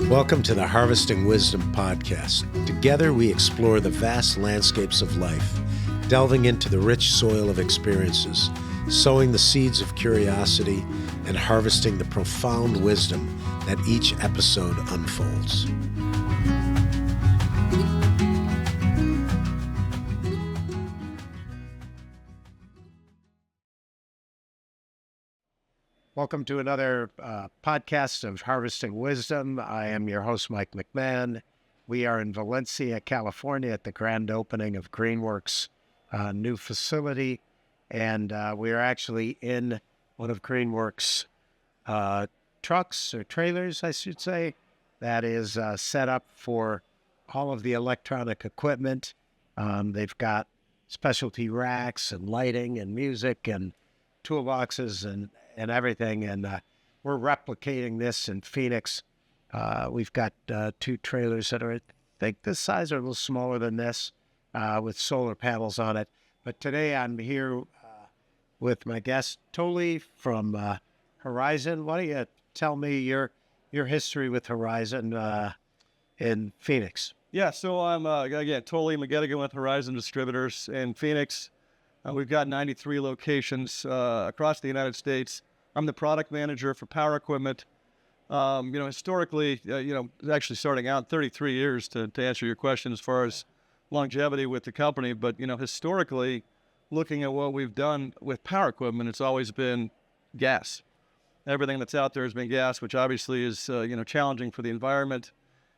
Welcome to the Harvesting Wisdom podcast. Together we explore the vast landscapes of life, delving into the rich soil of experiences, sowing the seeds of curiosity, and harvesting the profound wisdom that each episode unfolds. Welcome to another podcast of Harvesting Wisdom. I am your host, Mike McMahon. We are in Valencia, California at the grand opening of Greenworks' new facility. And we are actually in one of Greenworks' trucks or trailers, I should say, that is set up for all of the electronic equipment. They've got specialty racks and lighting and music and toolboxes and everything, and we're replicating this in Phoenix. We've got two trailers that are, I think, this size or a little smaller than this, with solar panels on it. But today I'm here with my guest, Toli from Horizon. Why don't you tell me your history with Horizon in Phoenix? Yeah, so I'm, again, Toli McGettigan with Horizon Distributors in Phoenix. We've got 93 locations across the United States. I'm the product manager for power equipment. Historically, actually starting out 33 years to answer your question as far as longevity with the company. But, historically, looking at what we've done with power equipment, it's always been gas. Everything that's out there has been gas, which obviously is, challenging for the environment.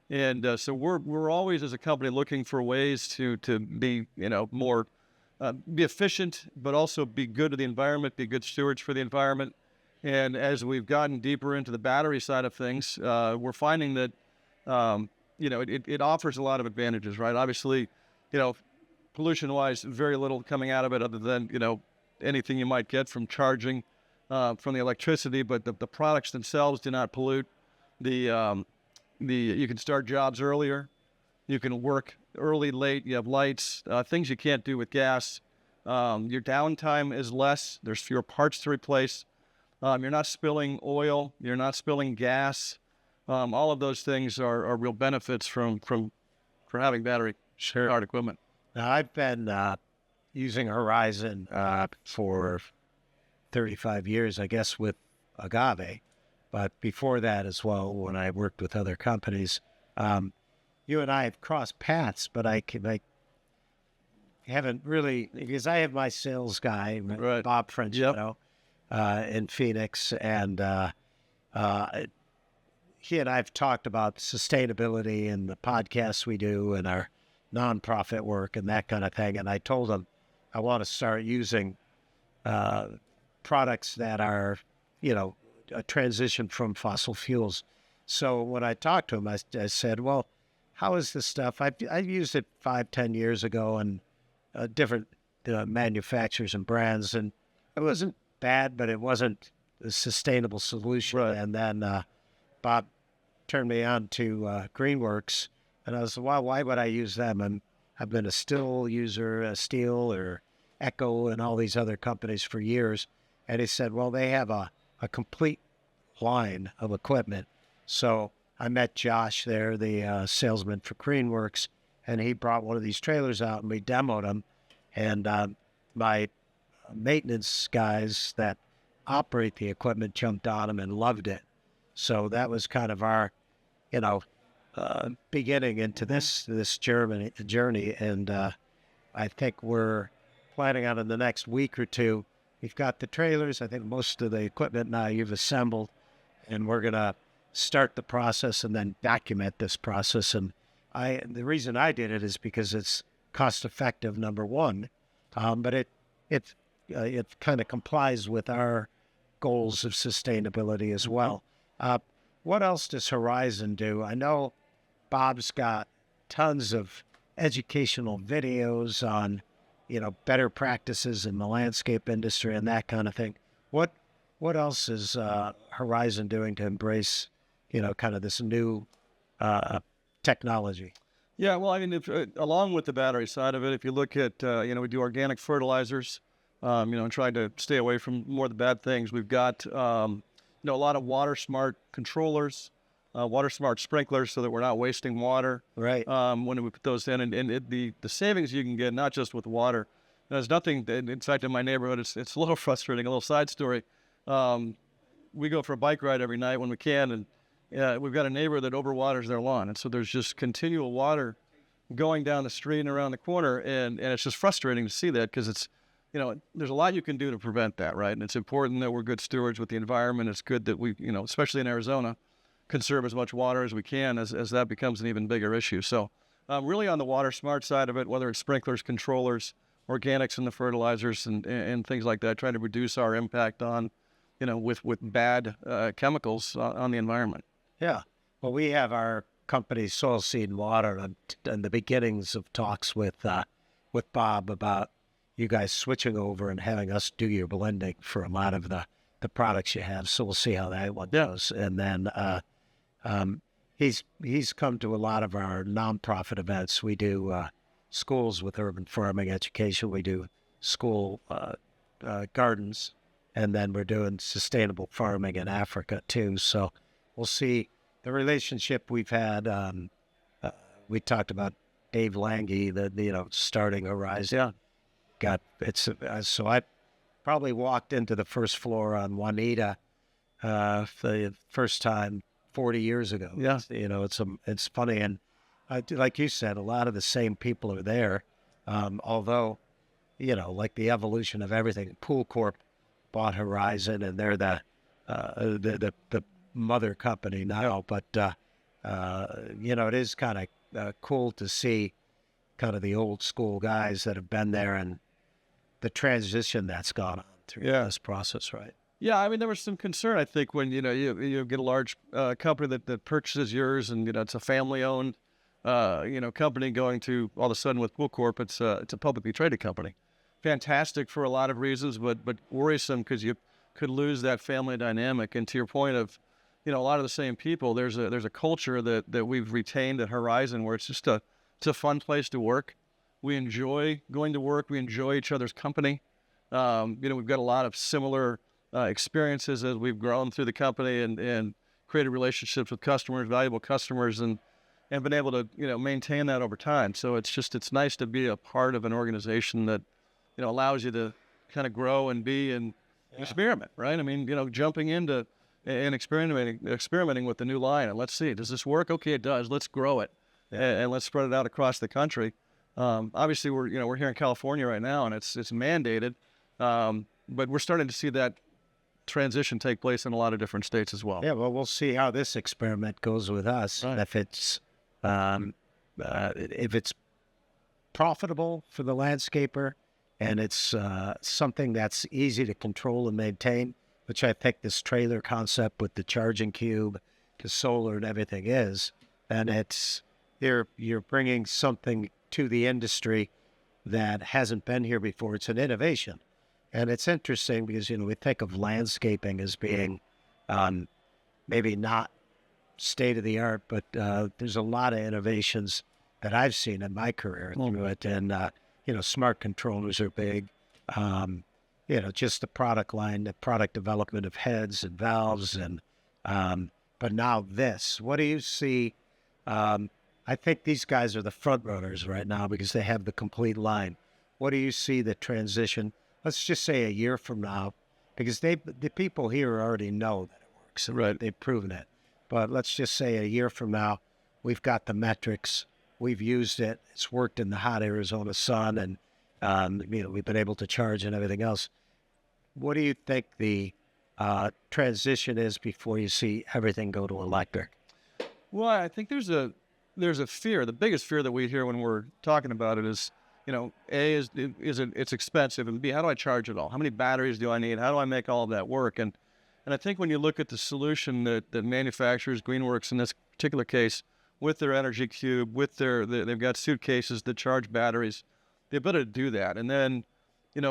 And so we're always, as a company, looking for ways to be, more be efficient, but also be good to the environment, be good stewards for the environment. And as we've gotten deeper into the battery side of things, we're finding that, it offers a lot of advantages, right? Obviously, pollution-wise, very little coming out of it other than, anything you might get from charging from the electricity, but the products themselves do not pollute. You can start jobs earlier. You can work early, late. You have lights, things you can't do with gas. Your downtime is less. There's fewer parts to replace. You're not spilling oil. You're not spilling gas. All of those things are real benefits for having battery-powered equipment. Now, I've been using Horizon for 35 years, I guess, with Agave. But before that as well, when I worked with other companies, you and I have crossed paths, but I haven't really, because I have my sales guy, right, Bob Frenchino, in Phoenix, and he and I have talked about sustainability and the podcasts we do and our nonprofit work and that kind of thing. And I told him I want to start using products that are, a transition from fossil fuels. So when I talked to him, I said, well, how is this stuff? I've used it 5-10 years ago and different manufacturers and brands, and it wasn't bad, but it wasn't a sustainable solution. Right. And then Bob turned me on to Greenworks, and I was like, well, why would I use them? I've been a Stihl user, Steel or Echo and all these other companies for years. And he said, well, they have a complete line of equipment. So I met Josh there, the salesman for Greenworks, and he brought one of these trailers out and we demoed them. And my maintenance guys that operate the equipment jumped on them and loved it. So that was kind of our, beginning into this journey. And I think we're planning on in the next week or two. We've got the trailers. I think most of the equipment now you've assembled, and we're going to start the process and then document this process. And the reason I did it is because it's cost effective, number one, but it kind of complies with our goals of sustainability as well. What else does Horizon do? I know Bob's got tons of educational videos on, better practices in the landscape industry and that kind of thing. What else is Horizon doing to embrace, kind of this new technology? Yeah, well, I mean, along with the battery side of it, if you look at, we do organic fertilizers, and try to stay away from more of the bad things. We've got, a lot of water smart controllers. water smart sprinklers so that we're not wasting water. Right. When we put those in, and the savings you can get, not just with water. There's nothing, in fact, in my neighborhood, it's a little frustrating, a little side story. We go for a bike ride every night when we can, and we've got a neighbor that overwaters their lawn. And so there's just continual water going down the street and around the corner, and it's just frustrating to see that, because it's, there's a lot you can do to prevent that, right? And it's important that we're good stewards with the environment. It's good that we, especially in Arizona, conserve as much water as we can as that becomes an even bigger issue. So really on the water smart side of it, whether it's sprinklers, controllers, organics in the fertilizers and things like that, trying to reduce our impact on, with bad chemicals on the environment. Yeah. Well, we have our company Soil Seed and Water and the beginnings of talks with Bob about you guys switching over and having us do your blending for a lot of the products you have. So we'll see how that one goes. And then he's come to a lot of our nonprofit events. We do schools with urban farming education. We do school gardens, and then we're doing sustainable farming in Africa too. So we'll see the relationship we've had. We talked about Dave Lange, starting Horizon. Yeah. So I probably walked into the first floor on Juanita for the first time 40 years ago. Yeah. It's funny. And like you said, a lot of the same people are there. Although, like the evolution of everything, Pool Corp bought Horizon, and they're the mother company now. But, it is kind of cool to see kind of the old school guys that have been there and the transition that's gone on through this process, right? Yeah, I mean, there was some concern, I think, when, you get a large company that purchases yours, and, it's a family-owned, company going to, all of a sudden with Pool Corp, it's a publicly traded company. Fantastic for a lot of reasons, but worrisome because you could lose that family dynamic. And to your point of, a lot of the same people, there's a culture that we've retained at Horizon where it's a fun place to work. We enjoy going to work. We enjoy each other's company. We've got a lot of similar experiences as we've grown through the company and created relationships with customers, valuable customers, and been able to, maintain that over time. So it's nice to be a part of an organization that, allows you to kind of grow and be and experiment, right? I mean, jumping into and experimenting with the new line, and let's see, does this work? Okay, it does. Let's grow it, and let's spread it out across the country. Obviously, we're here in California right now, and it's mandated, but we're starting to see that transition take place in a lot of different states as well. Yeah, well, we'll see how this experiment goes with us. Right. If it's profitable for the landscaper, and it's something that's easy to control and maintain, which I think this trailer concept with the charging cube, the solar and everything is, then you're bringing something to the industry that hasn't been here before. It's an innovation. And it's interesting because, we think of landscaping as being maybe not state-of-the-art, but there's a lot of innovations that I've seen in my career through it. And, smart controllers are big. Just the product line, the product development of heads and valves. And but now this, what do you see? I think these guys are the front runners right now because they have the complete line. What do you see the transition? Let's just say a year from now, because the people here already know that it works. Right. They've proven it. But let's just say a year from now, we've got the metrics. We've used it. It's worked in the hot Arizona sun, and we've been able to charge and everything else. What do you think the transition is before you see everything go to electric? Well, I think there's a fear. The biggest fear that we hear when we're talking about it is, A, it's expensive, and B, how do I charge it all? How many batteries do I need? How do I make all of that work? And I think when you look at the solution that manufacturers, Greenworks in this particular case, with their energy cube, they've got suitcases that charge batteries, the ability to do that. And then,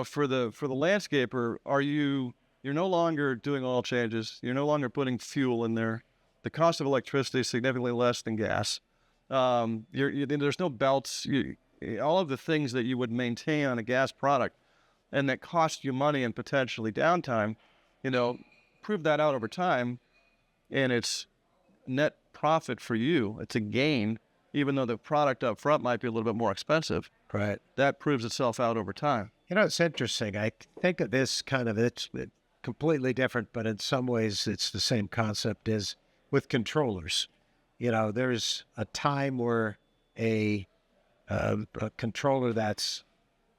for the landscaper, you're no longer doing oil changes. You're no longer putting fuel in there. The cost of electricity is significantly less than gas. There's no belts. All of the things that you would maintain on a gas product and that cost you money and potentially downtime, prove that out over time, and it's net profit for you. It's a gain, even though the product up front might be a little bit more expensive. Right. That proves itself out over time. You know, it's interesting. I think of this kind of, it's completely different, but in some ways it's the same concept as with controllers. You know, there's a time where a controller that's,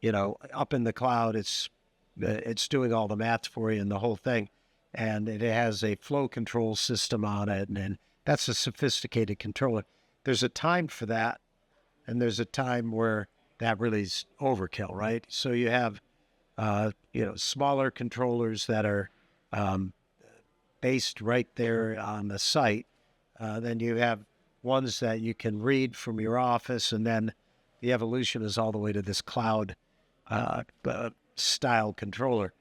you know, up in the cloud, it's doing all the math for you and the whole thing. And it has a flow control system on it. And that's a sophisticated controller. There's a time for that. And there's a time where that really is overkill, right? So you have, you know, smaller controllers that are based right there on the site. Then you have ones that you can read from your office, and then the evolution is all the way to this cloud style controller.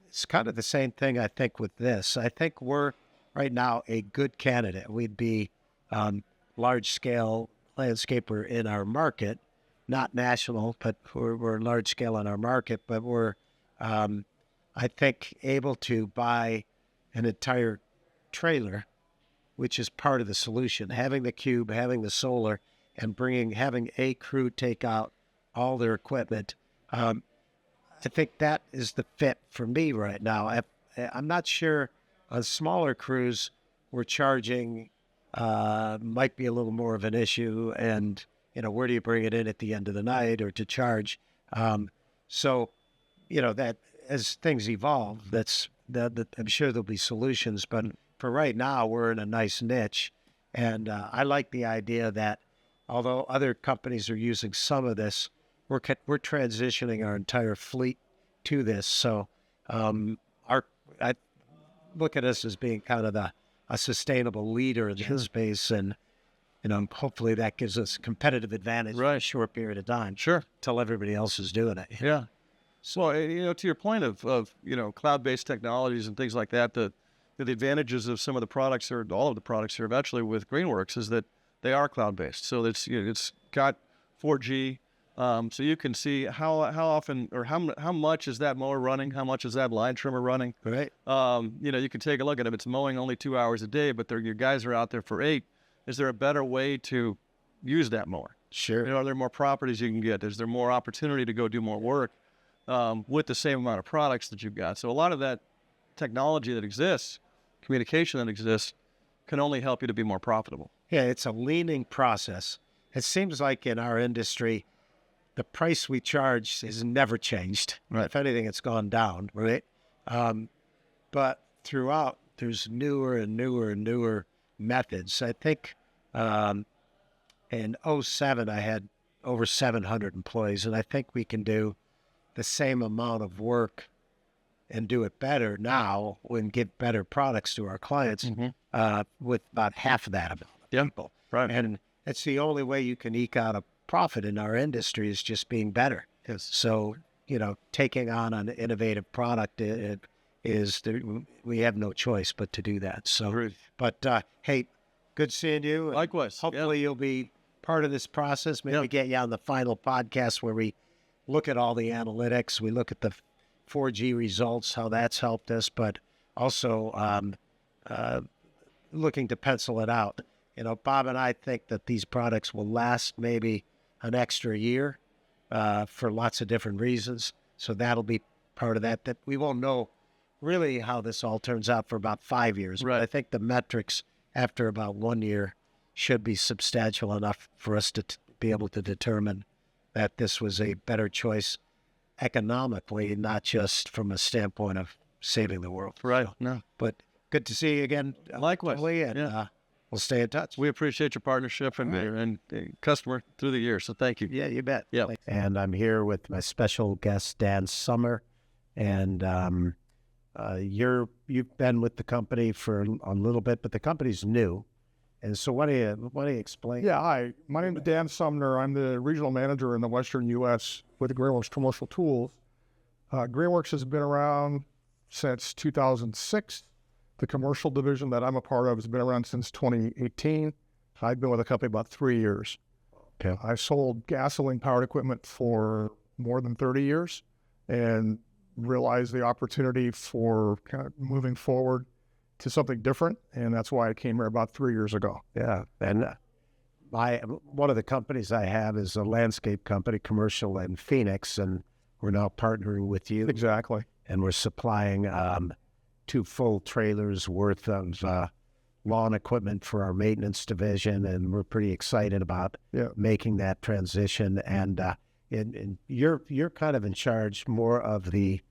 It's kind of the same thing, I think, with this. I think we're right now a good candidate. We'd be large-scale landscaper in our market, not national, but we're large-scale in our market, but we're, I think, able to buy an entire trailer, which is part of the solution, having the cube, having the solar, and having a crew take out all their equipment. I think that is the fit for me right now. I'm not sure on smaller crews we're charging might be a little more of an issue, and you know, where do you bring it in at the end of the night or to charge? So, you know, that as things evolve, I'm sure there'll be solutions, but for right now, we're in a nice niche. And I like the idea that although other companies are using some of this, we're transitioning our entire fleet to this. So I look at us as being kind of a sustainable leader in this space, and you know, hopefully that gives us a competitive advantage for a short period of time. Sure. Till everybody else is doing it. Yeah. So, you know, to your point of you know, cloud-based technologies and things like that, the advantages of some of the products, or all of the products here eventually with Greenworks, is that they are cloud-based. So it's, you know, it's got 4G. So you can see how often or how much is that mower running, how much is that line trimmer running. Right. You know, you can take a look at it. If it's mowing only 2 hours a day, but your guys are out there for 8. Is there a better way to use that mower? Sure. You know, are there more properties you can get? Is there more opportunity to go do more work with the same amount of products that you've got? So a lot of that technology that exists, communication that exists, can only help you to be more profitable. Yeah, it's a leaning process. It seems like in our industry, the price we charge has never changed. Right. If anything, it's gone down, right? But throughout, there's newer and newer and newer methods. I think in 2007, I had over 700 employees, and I think we can do the same amount of work and do it better now and give better products to our clients with about half of that amount of people. Right. And it's the only way you can eke out a profit in our industry is just being better. Yes. So, you know, taking on an innovative product we have no choice but to do that. So, Agreed. But hey, good seeing you. Likewise. Hopefully you'll be part of this process. Maybe get you on the final podcast where we look at all the analytics. We look at the 4G results, how that's helped us, but also looking to pencil it out. You know, Bob and I think that these products will last maybe an extra year for lots of different reasons. So that'll be part of that. That we won't know really how this all turns out for about 5 years. Right. But I think the metrics after about 1 year should be substantial enough for us to be able to determine that this was a better choice economically, not just from a standpoint of saving the world. Right. So, No. but good to see you again. Likewise. Toli, and we'll stay in touch. We appreciate your partnership and customer through the years. So thank you. Yeah, you bet. Yeah. And I'm here with my special guest, Dan Sumner. And you've been with the company for a little bit, but the company's new. And so why don't you explain? Yeah, hi. My name is Dan Sumner. I'm the regional manager in the Western U.S. with Greenworks Commercial Tools. Greenworks has been around since 2006. The commercial division that I'm a part of has been around since 2018. I've been with the company about 3 years. Okay. I sold gasoline-powered equipment for more than 30 years and realized the opportunity for kind of moving forward to something different, and that's why I came here about 3 years ago. Yeah, and one of the companies I have is a landscape company, commercial in Phoenix, and we're now partnering with you. Exactly. And we're supplying 2 full trailers worth of lawn equipment for our maintenance division, and we're pretty excited about making that transition. And you're kind of in charge more of the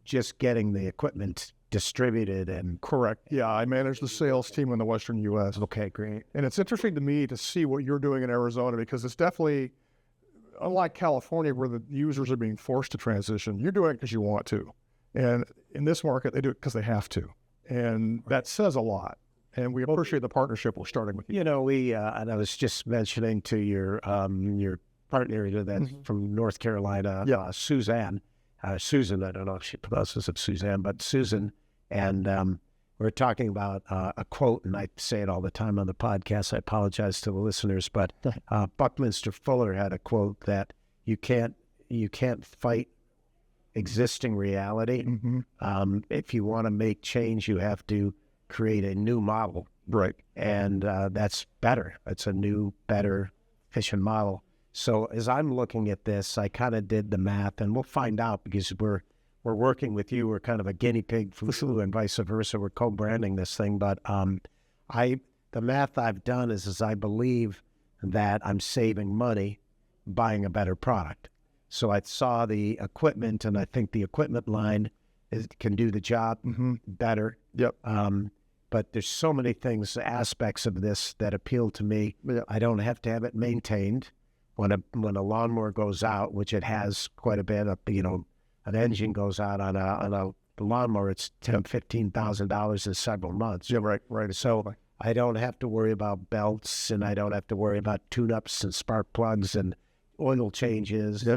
just getting the equipment distributed and correct. Yeah, I manage the sales team in the Western U.S. Okay, great. And it's interesting to me to see what you're doing in Arizona, because it's definitely, unlike California where the users are being forced to transition, you're doing it because you want to. And in this market, they do it because they have to. And that says a lot. And we appreciate the partnership we're starting with you. You know, and I was just mentioning to your partner that's from North Carolina, Susan, I don't know if she pronounces it Suzanne, but Susan, and we're talking about a quote, and I say it all the time on the podcast. I apologize to the listeners, but Buckminster Fuller had a quote that you can't fight existing reality. If you want to make change, you have to create a new model. Right. And that's better. It's a new, better, efficient model. So as I'm looking at this, I kind of did the math, and we'll find out because we're working with you. We're kind of a guinea pig for you and vice versa. We're co-branding this thing. But the math I've done is I believe that I'm saving money buying a better product. So I saw the equipment, and I think the equipment line can do the job better. Yep. But there's so many things, aspects of this that appeal to me. Yep. I don't have to have it maintained. When a lawnmower goes out, which it has quite a bit of, an engine goes out on a lawnmower, it's $10,000-$15,000 in several months. Yeah, right. So I don't have to worry about belts, and I don't have to worry about tune-ups and spark plugs and oil changes.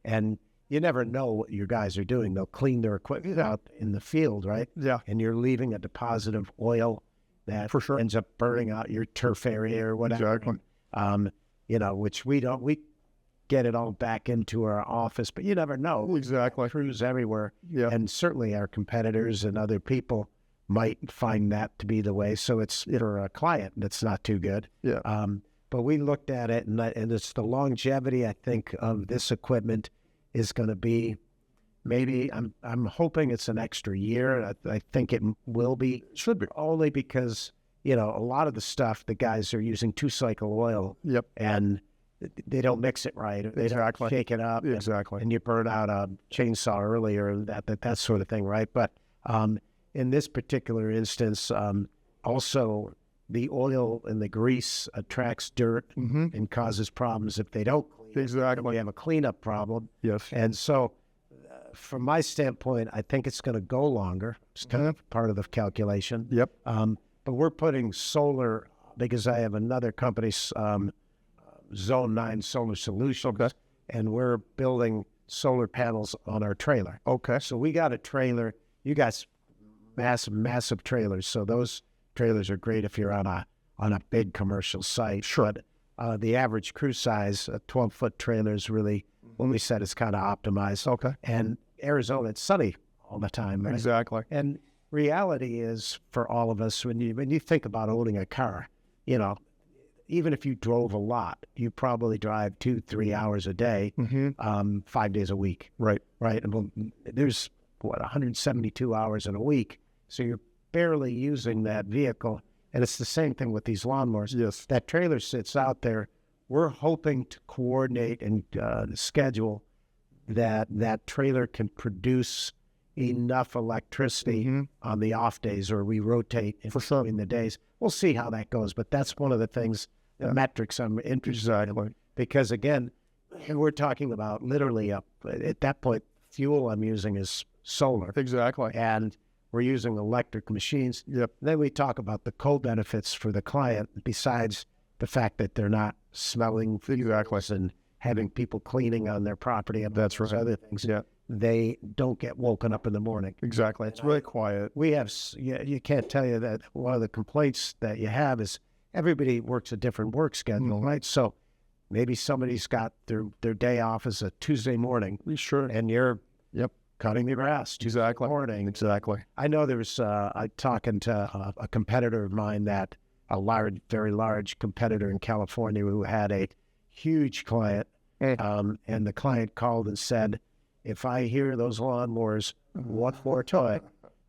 And you never know what your guys are doing. They'll clean their equipment out in the field, right? Yeah. And you're leaving a deposit of oil that for sure ends up burning out your turf area or whatever. Exactly. Which we get it all back into our office, but you never know. Exactly. Crews everywhere. Yeah. And certainly our competitors and other people might find that to be the way. So it's for a client that's not too good. Yeah. But we looked at it, and it's the longevity, I think, of this equipment is going to be maybe, I'm hoping it's an extra year. I think it will be. Should be. Only because, a lot of the stuff, the guys are using 2-cycle oil. Yep. And they don't mix it right. They don't shake it up. Exactly. And you burn out a chainsaw earlier, that sort of thing, right? But in this particular instance, also the oil and the grease attracts dirt and causes problems if they don't clean. Exactly. We have a cleanup problem. Yes. And so from my standpoint, I think it's going to go longer. It's kind of part of the calculation. Yep. But we're putting solar, because I have another company, Zone 9 Solar Solutions, and we're building solar panels on our trailer. Okay. So we got a trailer. You guys, massive trailers. So those trailers are great if you're on a big commercial site. Sure. But the average crew size, a 12-foot trailer is really, when we said it's kind of optimized. Okay. And Arizona, it's sunny all the time. Right? Exactly. And reality is, for all of us, when you think about owning a car, even if you drove a lot, you probably drive 2-3 hours a day, 5 days a week. Right. Right. And there's 172 hours in a week. So you're barely using that vehicle. And it's the same thing with these lawnmowers. Yes. That trailer sits out there. We're hoping to coordinate and schedule that trailer can produce enough electricity on the off days, or we rotate in the days. We'll see how that goes. But that's one of the things, the metrics I'm interested in. Because again, we're talking about literally at that point, fuel I'm using is solar. Exactly. And we're using electric machines. Yep. Then we talk about the co-benefits for the client, besides the fact that they're not smelling and having people cleaning on their property and that's right. other things. Yeah. They don't get woken up in the morning. Exactly. It's really quiet. We have, you can't tell you that one of the complaints that you have is everybody works a different work schedule, right? So maybe somebody's got their day off as a Tuesday morning. Sure. And you're cutting the grass, Exactly. morning. Exactly. I know there's I talking to a competitor of mine, that a large, very large competitor in California, who had a huge client, and the client called and said, if I hear those lawnmowers one more time,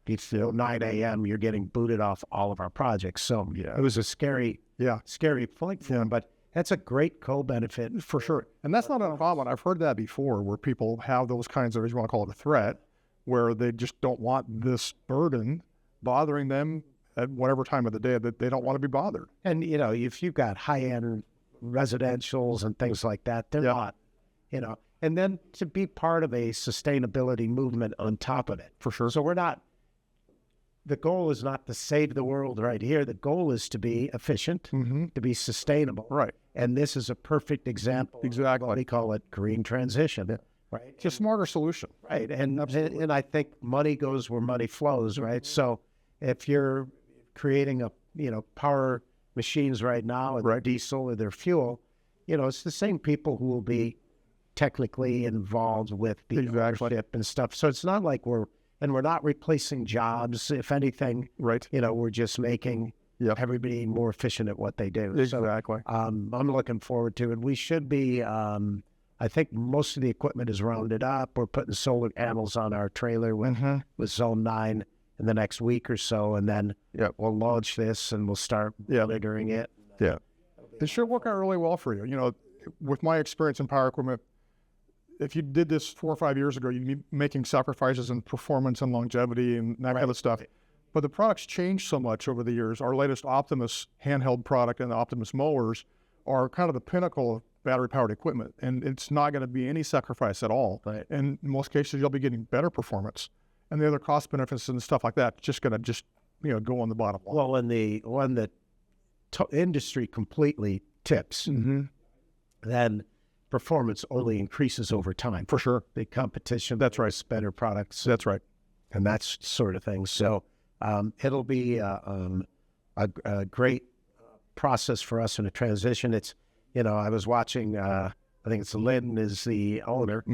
it's 9 a.m., you're getting booted off all of our projects. So it was a scary point for him, but that's a great co-benefit. For sure. And that's not uncommon. I've heard that before, where people have those kinds of, as you want to call it, a threat, where they just don't want this burden bothering them at whatever time of the day that they don't want to be bothered. And, if you've got high-end residentials and things like that, they're not, and then to be part of a sustainability movement on top of it. For sure. So the goal is not to save the world right here. The goal is to be efficient, to be sustainable. Right. And this is a perfect example. Exactly. Of what we call it green transition. Right. It's a smarter solution. Right. And I think money goes where money flows, right? So if you're creating power machines right now with their diesel or their fuel, it's the same people who will be technically involved with the ownership and stuff. So it's not like we're not replacing jobs. If anything, we're just making everybody more efficient at what they do. Exactly. So, I'm looking forward to it. We should be, I think most of the equipment is rounded up. We're putting solar panels on our trailer with Zone 9 in the next week or so, and then we'll launch this and we'll start monitoring it. Yeah. This should work out really well for you. With my experience in power equipment, if you did this 4 or 5 years ago, you'd be making sacrifices in performance and longevity and that kind of stuff. But the products changed so much over the years. Our latest Optimus handheld product and the Optimus mowers are kind of the pinnacle of battery-powered equipment, and it's not going to be any sacrifice at all. Right. And in most cases, you'll be getting better performance. And the other cost benefits and stuff like that, just going to go on the bottom line. Well, when the industry completely tips, then performance only increases over time. For sure. The competition. That's right. Better products. That's right. And that sort of thing. So it'll be a great process for us in a transition. It's, I was watching, I think it's Lynn is the owner,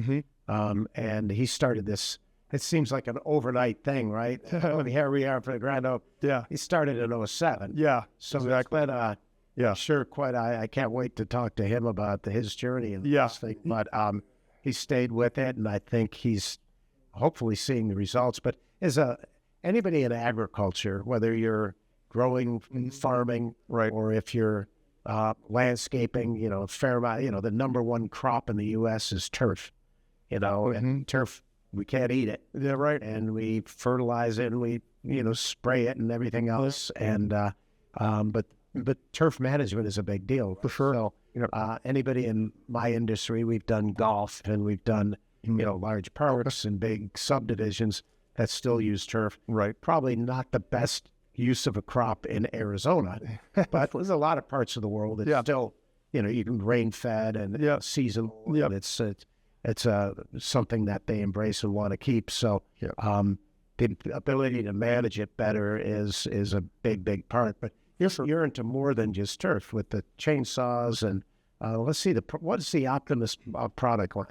and he started this. It seems like an overnight thing, right? Here we are for the Grand Oak. Yeah. He started in 07. Yeah. So exactly. It's been, sure, quite. I can't wait to talk to him about his journey and this thing. But he stayed with it, and I think he's hopefully seeing the results. But as anybody in agriculture, whether you're growing, farming, or if you're landscaping, a fair amount, the number one crop in the U.S. is turf, and turf, we can't eat it. Yeah, right. And we fertilize it and we, spray it and everything else. And, but turf management is a big deal. For sure. So, anybody in my industry, we've done golf and we've done, large parks and big subdivisions that still use turf. Right. Probably not the best use of a crop in Arizona, but there's a lot of parts of the world that still, you can rain fed and seasonal. And it's something that they embrace and want to keep. So the ability to manage it better is a big part. But you're into more than just turf with the chainsaws and let's see what's the Optimus product line.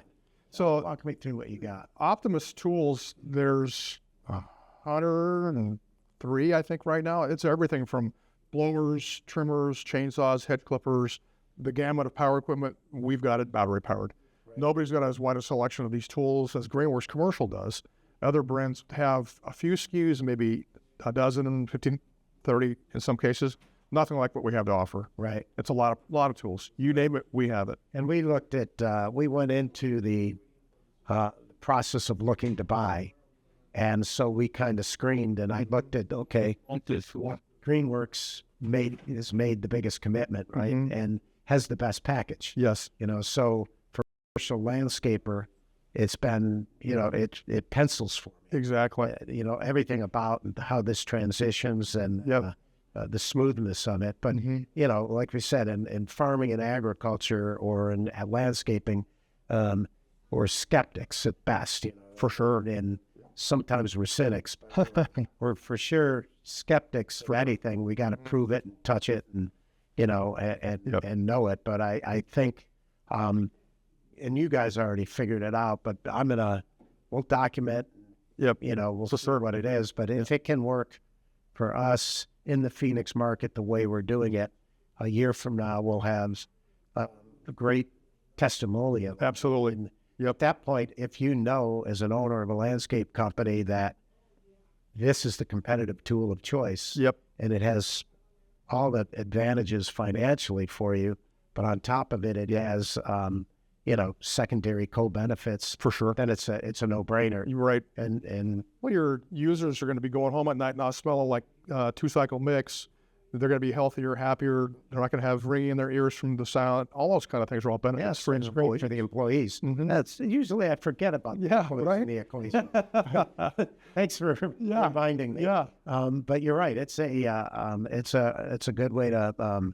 So walk me through what you got. Optimus tools. There's 103, I think, right now. It's everything from blowers, trimmers, chainsaws, hedge clippers, the gamut of power equipment. We've got it battery powered. Nobody's got as wide a selection of these tools as Greenworks Commercial does. Other brands have a few SKUs, maybe a dozen, 15, 30 in some cases. Nothing like what we have to offer. Right. It's a lot of tools. You name it, we have it. And we looked at, we went into the process of looking to buy. And so we kind of screened and I looked at, Greenworks has made the biggest commitment, right? And has the best package. Yes. So commercial landscaper, it's been, it pencils for me. Exactly. Everything about how this transitions and the smoothness of it. But, like we said, in farming and agriculture or in landscaping, or skeptics at best, for sure. And sometimes we're cynics, but we're for sure skeptics for anything. We got to prove it and touch it and, and know it. But I think, and you guys already figured it out, but we'll document, Yep. we'll see what it is. But if it can work for us in the Phoenix market the way we're doing it, a year from now we'll have a great testimonial. Absolutely. And at that point, if you know as an owner of a landscape company that this is the competitive tool of choice, Yep. and it has all the advantages financially for you, but on top of it, it has secondary co-benefits. For sure. Then it's a no-brainer. You're right. And Well, your users are going to be going home at night not smelling like two-cycle mix. They're going to be healthier, happier. They're not going to have ringing in their ears from the sound. All those kind of things are all benefits for it's the great employee. for the employees. Mhm. That's usually I forget about the employees right. and the employees. Thanks for reminding me. Yeah. But you're right. It's a good way to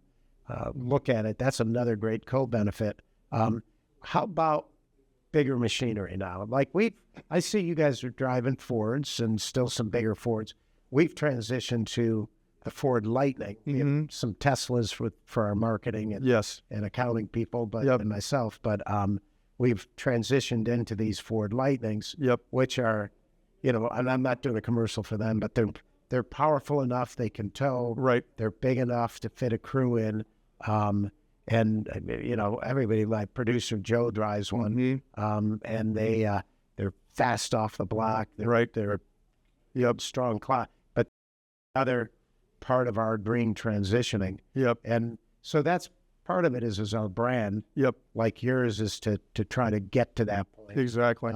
look at it. That's another great co-benefit. How about bigger machinery now? Like I see you guys are driving Fords and still some bigger Fords. We've transitioned to the Ford Lightning. We have some Teslas for our marketing and, Yes. and accounting people, and myself. But we've transitioned into these Ford Lightnings, Yep. which are, and I'm not doing a commercial for them, but they're powerful enough they can tow. Right. They're big enough to fit a crew in. And everybody, like producer Joe drives one, and they're fast off the block. They're strong class. But other part of our green transitioning. Yep. And so that's part of it is our brand. Yep. Like yours is to try to get to that point. Exactly.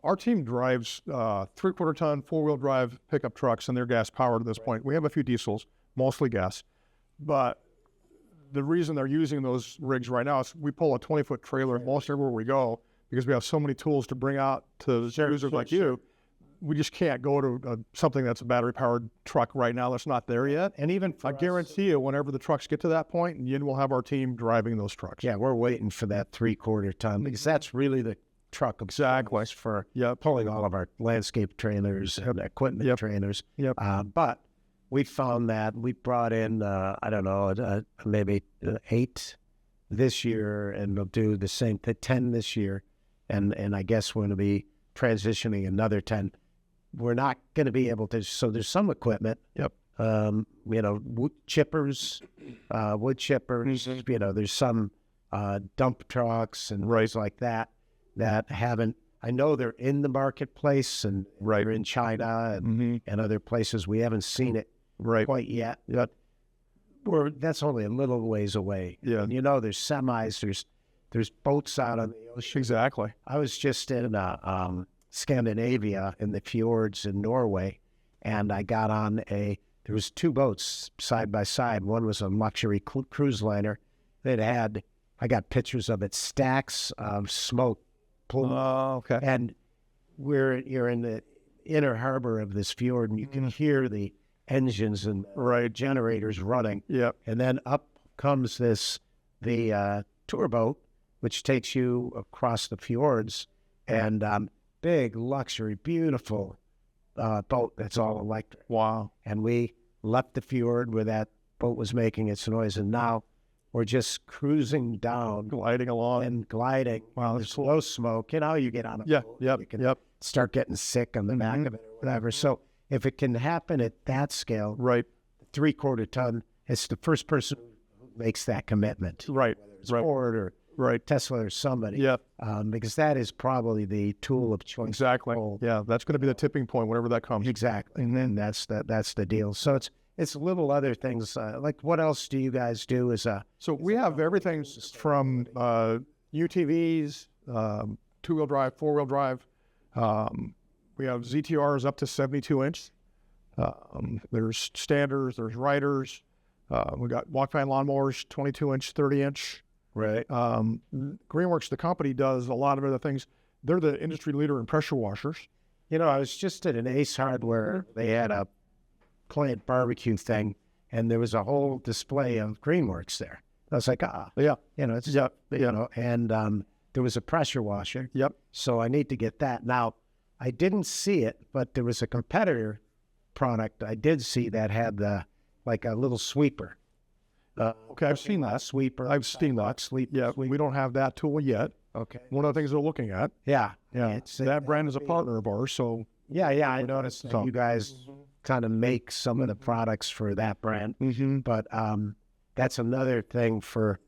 Our team drives 3/4 ton, 4-wheel drive pickup trucks, and they're gas powered at this point. We have a few diesels, mostly gas. But the reason they're using those rigs right now is we pull a 20-foot trailer most everywhere we go because we have so many tools to bring out to users like you. We just can't go to something that's a battery-powered truck right now that's not there yet. And even for I guarantee you, whenever the trucks get to that point, we'll have our team driving those trucks. Yeah, we're waiting for that 3/4 ton because that's really the truck of choice for pulling all of our landscape trailers and equipment trailers. Yep. But we found that we brought in, maybe 8 this year, and we'll do the same 10 this year. And I guess we're going to be transitioning another 10. We're not going to be able to, so there's some equipment. Yep. Wood chippers, there's some dump trucks and things like that haven't, I know they're in the marketplace and they're in China and other places. We haven't seen it quite yet. That's only a little ways away. Yeah. And, there's semis, there's boats out on the ocean. Exactly. I was just in Scandinavia in the fjords in Norway, and I got on there was 2 boats side by side. One was a luxury cruise liner that I got pictures of it, stacks of smoke. Oh, okay. And you're in the inner harbor of this fjord, and you can hear the engines and generators running. Yep. And then up comes the tour boat, which takes you across the fjords, and big, luxury, beautiful boat that's all electric. Wow. And we left the fjord where that boat was making its noise, and now we're just cruising down. Gliding along. And gliding. Wow, there's no smoke. You get on a boat. You can start getting sick on the back of it or whatever. So if it can happen at that scale, 3/4 ton, it's the first person who makes that commitment. Right. Whether it's Ford or Tesla or somebody. Yeah. Because that is probably the tool of choice. Exactly. Yeah, that's going to be the tipping point whenever that comes. Exactly. And then that's the deal. So it's little other things. Like what else do you guys do So we have everything from UTVs, 2-wheel drive, 4-wheel drive. We have ZTRs up to 72-inch. There's standers, there's riders. We got walk-behind lawnmowers, 22-inch, 30-inch. Right. Greenworks, the company, does a lot of other things. They're the industry leader in pressure washers. I was just at an Ace Hardware. They had a plant barbecue thing, and there was a whole display of Greenworks there. I was like, and there was a pressure washer. Yep. So I need to get that. Now, I didn't see it, but there was a competitor product I did see that had a little sweeper. Okay, I've seen that. Sweeper. I've seen that. Sweeper. We don't have that tool yet. Okay. One of the things we're looking at. Yeah. That brand is a partner of ours, so Yeah, I noticed that you guys kind of make some of the products for that brand. But that's another thing for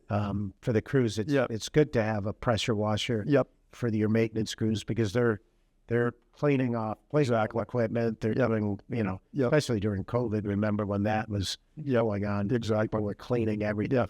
the crews. It's good to have a pressure washer for your maintenance crews because they're cleaning off equipment. They're doing, especially during COVID. Remember when that was going on? Exactly. We're cleaning everything.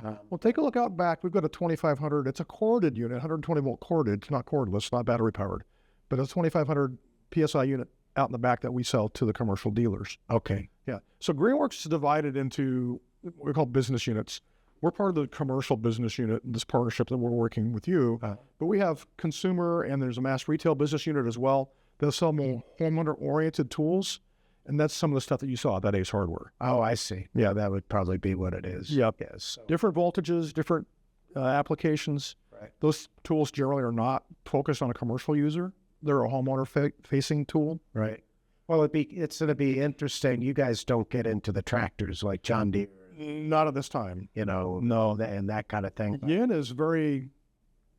Well, take a look out back. We've got a 2500. It's a corded unit, 120 volt corded. It's not cordless, not battery powered, but it's a 2500 PSI unit out in the back that we sell to the commercial dealers. Okay. Yeah. So Greenworks is divided into what we call business units. We're part of the commercial business unit in this partnership that we're working with you, but we have consumer and there's a mass retail business unit as well. They'll sell more homeowner-oriented tools, and that's some of the stuff that you saw at that Ace Hardware. Oh, I see. Yeah, that would probably be what it is. Yep. Yes. So. Different voltages, different applications. Right. Those tools generally are not focused on a commercial user. They're a homeowner-facing tool. Right. Well, it's going to be interesting. You guys don't get into the tractors like John Deere. Not at this time. No, and that kind of thing. Yin is very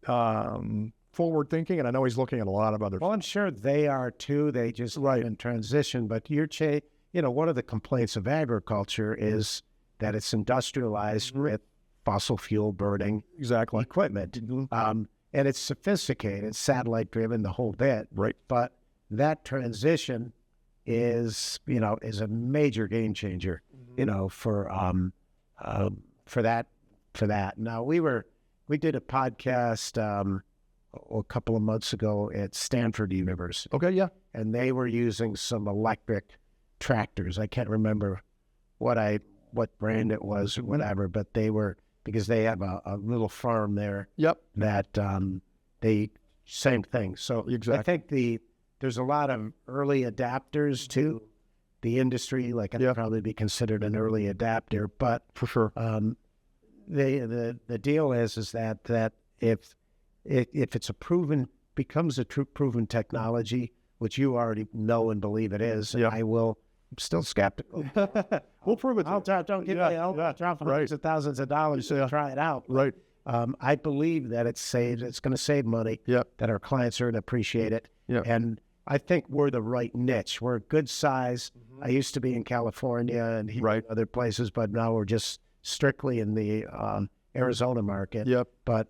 forward-thinking, and I know he's looking at a lot of other. Well, I'm sure they are too. They just in transition. But one of the complaints of agriculture is that it's industrialized with fossil fuel burning equipment. And it's sophisticated, satellite-driven, the whole bit. Right. But that transition is a major game changer, for that. Now we did a podcast a couple of months ago at Stanford University. Okay, yeah. And they were using some electric tractors. I can't remember what brand it was or whatever, but they were, because they have a little farm there. Yep. That same thing. So I think there's a lot of early adapters to the industry. Like I'd probably be considered an early adapter, but for sure. The deal is that if it's becomes a true proven technology, which you already know and believe it is, I'm still skeptical. We'll prove it. Don't give me drop hundreds of thousands of dollars to try it out. Right. I believe that it's going to save money. That our clients are going to appreciate it. And I think we're the right niche. We're a good size. I used to be in California and other places, but now we're just strictly in the Arizona market. But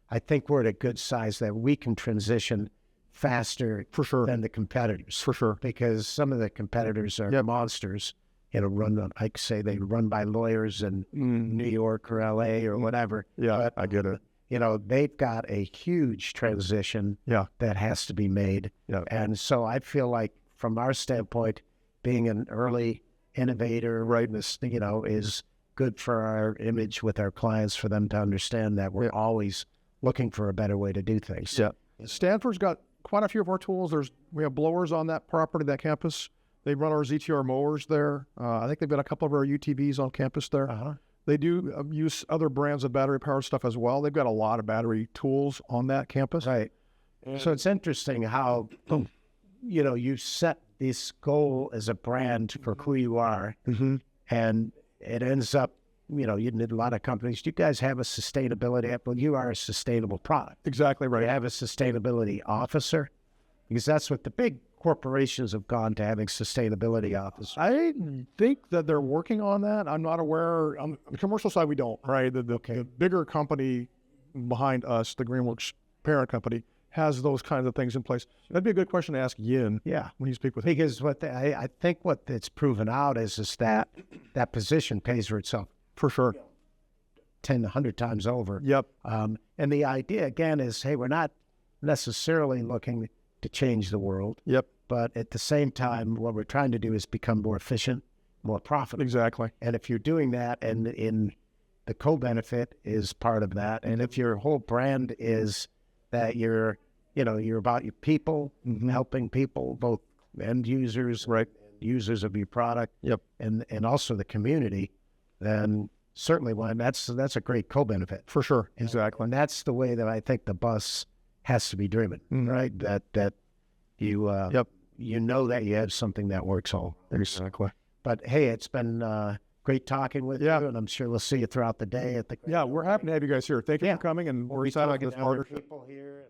I think we're at a good size that we can transition faster than the competitors. For sure. Because some of the competitors are monsters. They run by lawyers in New York or LA or whatever. Yeah, but, I get it. They've got a huge transition that has to be made. And so I feel like from our standpoint, being an early innovator, is good for our image with our clients, for them to understand that we're always looking for a better way to do things. Yeah. Stanford's got quite a few of our tools. We have blowers on that property, that campus. They run our ZTR mowers there. I think they've got a couple of our UTVs on campus there. They do use other brands of battery-powered stuff as well. They've got a lot of battery tools on that campus. Right. So it's interesting how, you set this goal as a brand for who you are, and it ends up, you need a lot of companies. Do you guys have a sustainability? Well, you are a sustainable product. Exactly right. You have a sustainability officer, because that's what the big corporations have gone to, having sustainability officers. I think that they're working on that. I'm not aware. On the commercial side, we don't, right? The bigger company behind us, the Greenworks parent company, has those kinds of things in place. That'd be a good question to ask Yin when you speak with him. Because I think what it's proven out is that position pays for itself. For sure. 10, 100 times over. Yep. And the idea, again, is, hey, we're not necessarily looking to change the world. Yep. But at the same time, what we're trying to do is become more efficient, more profitable. Exactly. And if you're doing that, and in the co-benefit is part of that, and if your whole brand is that you're about your people, helping people, both end users, users of your product, and also the community, then certainly that's a great co-benefit. For sure. Exactly. And that's the way that I think the bus has to be driven, right? That you that you have something that works all. Exactly. But hey, it's been great talking with you, and I'm sure we'll see you throughout the day at the. Yeah, we're happy to have you guys here. Thank you for coming, and we're excited about this partnership. People here.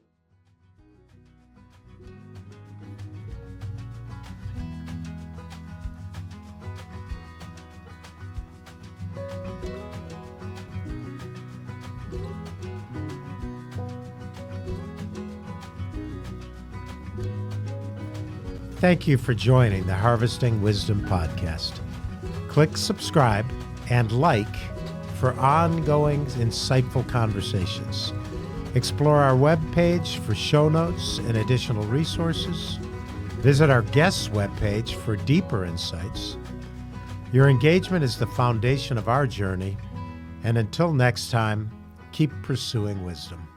Thank you for joining the Harvesting Wisdom podcast. Click subscribe and like for ongoing insightful conversations. Explore our webpage for show notes and additional resources. Visit our guests' webpage for deeper insights. Your engagement is the foundation of our journey, and until next time, keep pursuing wisdom.